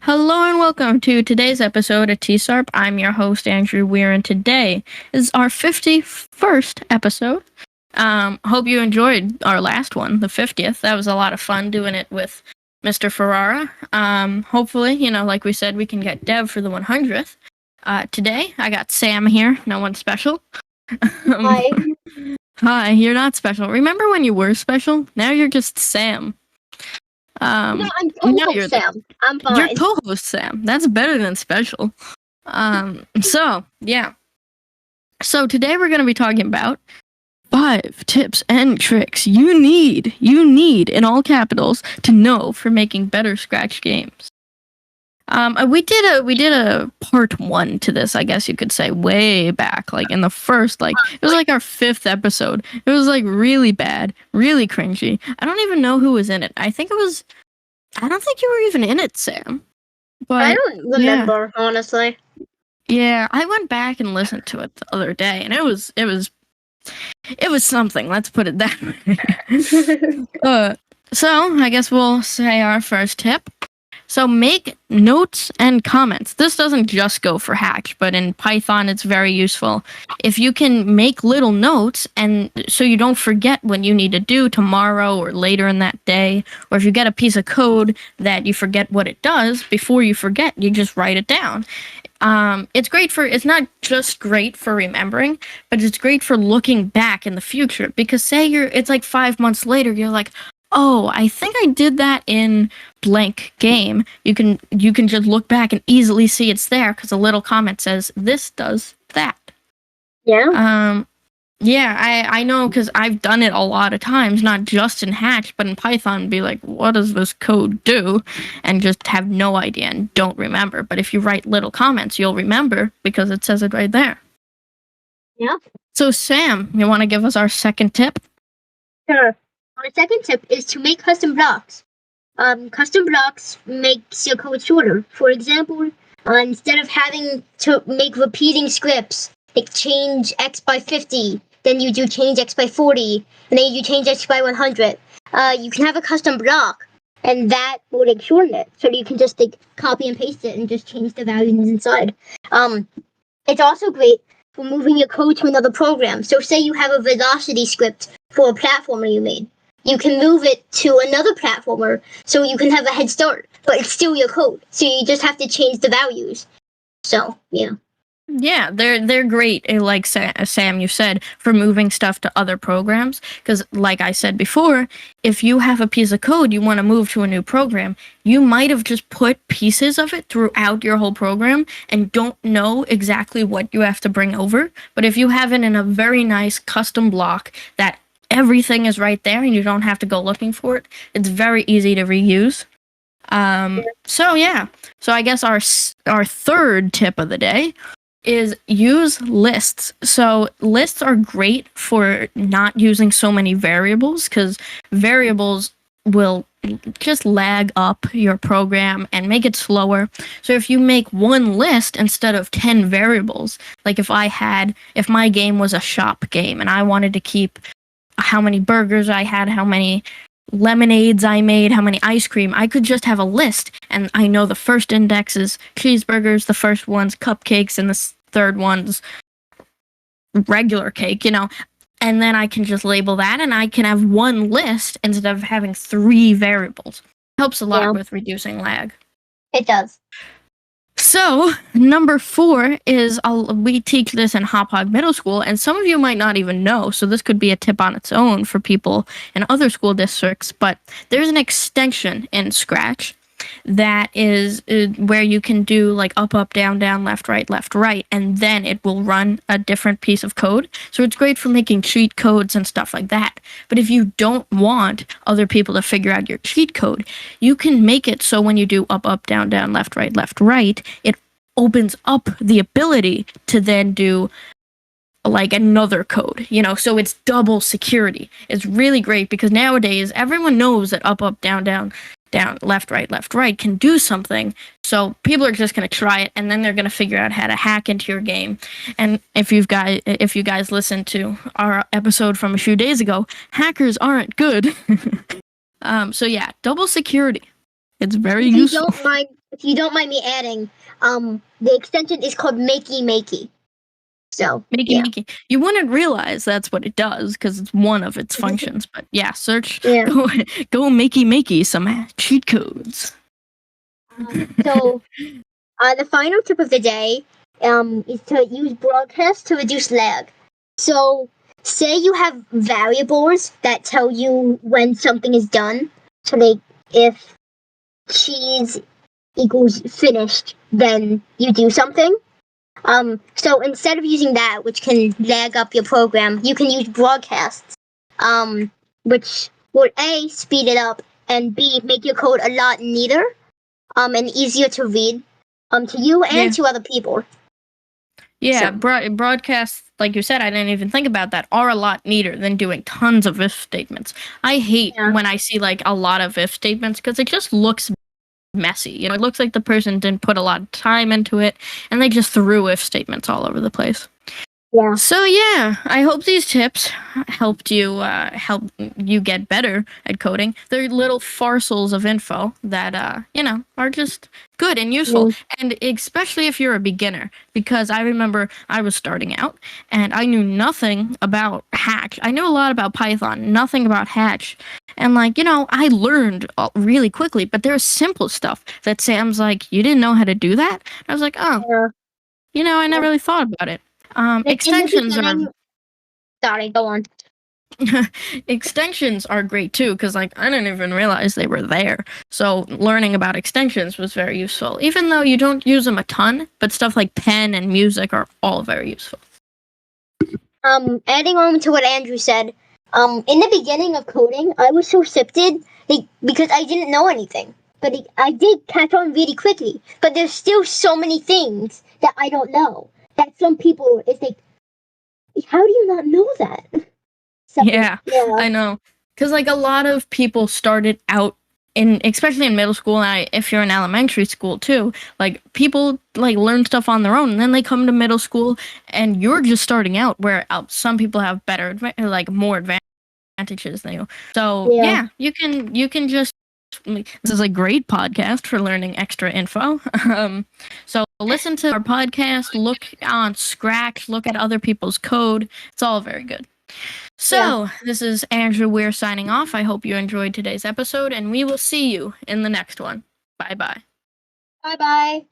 Hello and welcome to today's episode of TSARP. I'm your host, Andrew Weir, and today is our 51st episode. Hope you enjoyed our last one, the 50th. That was a lot of fun doing it with Mr. Ferrara. Hopefully, like we said, we can get Dev for the 100th. Today, I got Sam here. No one special. Hi. Hi, you're not special. Remember when you were special? Now you're just Sam. I'm co-host Sam. I'm fine. You're co-host Sam. That's better than special. So today we're going to be talking about 5 tips and tricks you need in all capitals to know for making better Scratch games. We did a part 1 to this, I guess you could say, way back, like in the first, it was like our 5th episode. It was like really bad, really cringy. I don't even know who was in it. I don't think you were even in it, Sam. But I don't remember, honestly. Yeah, I went back and listened to it the other day, and it was something. Let's put it that way. So I guess we'll say our first tip. So make notes and comments. This doesn't just go for Hatch, but in Python it's very useful. If you can make little notes and so you don't forget what you need to do tomorrow or later in that day, or if you get a piece of code that you forget what it does, before you forget, you just write it down. It's not just great for remembering, but it's great for looking back in the future, because it's like 5 months later, you're like, oh, I think I did that in blank game. You can just look back and easily see it's there because a little comment says this does that. Yeah. I know, because I've done it a lot of times, not just in Hatch, but in Python, be like, what does this code do? And just have no idea and don't remember. But if you write little comments, you'll remember because it says it right there. Yeah. So Sam, you want to give us our second tip? Sure. Our second tip is to make custom blocks. Custom blocks makes your code shorter. For example, instead of having to make repeating scripts, like change x by 50, then you do change x by 40, and then you change x by 100, you can have a custom block, and that will shorten it. So you can just copy and paste it and just change the values inside. It's also great for moving your code to another program. So say you have a velocity script for a platformer you made. You can move it to another platformer so you can have a head start, but it's still your code. So you just have to change the values. So, yeah. Yeah, they're great, like Sam, you said, for moving stuff to other programs. Because like I said before, if you have a piece of code you want to move to a new program, you might have just put pieces of it throughout your whole program and don't know exactly what you have to bring over. But if you have it in a very nice custom block that everything is right there and you don't have to go looking for it, it's very easy to reuse. So I guess our third tip of the day is use lists. So lists are great for not using so many variables, because variables will just lag up your program and make it slower. So if you make one list instead of 10 variables, like if my game was a shop game and I wanted to keep how many burgers I had, how many lemonades I made, how many ice cream, I could just have a list, and I know the first index is cheeseburgers, the first one's cupcakes, and the third one's regular cake, and then I can just label that, and I can have one list instead of having 3 variables. Helps a lot with reducing lag. It does. So, number 4 is, we teach this in Hop Hog Middle School, and some of you might not even know, so this could be a tip on its own for people in other school districts, but there's an extension in Scratch that is where you can do up, down, down, left, right, and then it will run a different piece of code. So it's great for making cheat codes and stuff like that. But if you don't want other people to figure out your cheat code, you can make it so when you do up, down, down, left, right, it opens up the ability to then do another code, so it's double security. It's really great because nowadays everyone knows that up, down, down, left, right can do something. So people are just going to try it, and then they're going to figure out how to hack into your game. And if you guys listened to our episode from a few days ago, hackers aren't good. So yeah, double security. It's very useful. Don't mind if you don't mind me adding, the extension is called Makey Makey. So yeah. Makey. You wouldn't realize that's what it does because it's one of its functions. But yeah, search Yeah. go Makey some cheat codes. So the final tip of the day is to use broadcast to reduce lag. So say you have variables that tell you when something is done. So like if cheese equals finished, then you do something. So instead of using that, which can lag up your program, you can use broadcasts, which would A, speed it up, and B, make your code a lot neater, and easier to read, to you and Yeah. to other people. Yeah, So. broadcasts, like you said, I didn't even think about that, are a lot neater than doing tons of if statements. I hate Yeah. when I see like a lot of if statements because it just looks messy. You know, it looks like the person didn't put a lot of time into it and they just threw if statements all over the place. Yeah. So yeah, I hope these tips help you get better at coding. They're little parcels of info that are just good and useful, and especially if you're a beginner. Because I remember I was starting out and I knew nothing about Hatch. I knew a lot about Python, nothing about Hatch, and I learned really quickly. But there's simple stuff that Sam's like, "You didn't know how to do that?" I was like, "Oh, Yeah. I never really thought about it." Like in the Extensions are beginning. Sorry, go on. extensions are great too because I didn't even realize they were there. So learning about extensions was very useful, even though you don't use them a ton. But stuff like pen and music are all very useful. Adding on to what Andrew said, in the beginning of coding, I was so sifted because I didn't know anything. But I did catch on really quickly. But there's still so many things that I don't know. That some people, it's like, how do you not know that? Yeah, Yeah. I know. Because a lot of people started out especially in middle school, and if you're in elementary school too, people learn stuff on their own, and then they come to middle school, and you're just starting out. Where some people have better, more advantages than you. So yeah, you can just. This is a great podcast for learning extra info. So listen to our podcast, look on Scratch, look at other people's code. It's all very good. So, this is Andrew. We're signing off. I hope you enjoyed today's episode, and we will see you in the next one. Bye bye. Bye bye.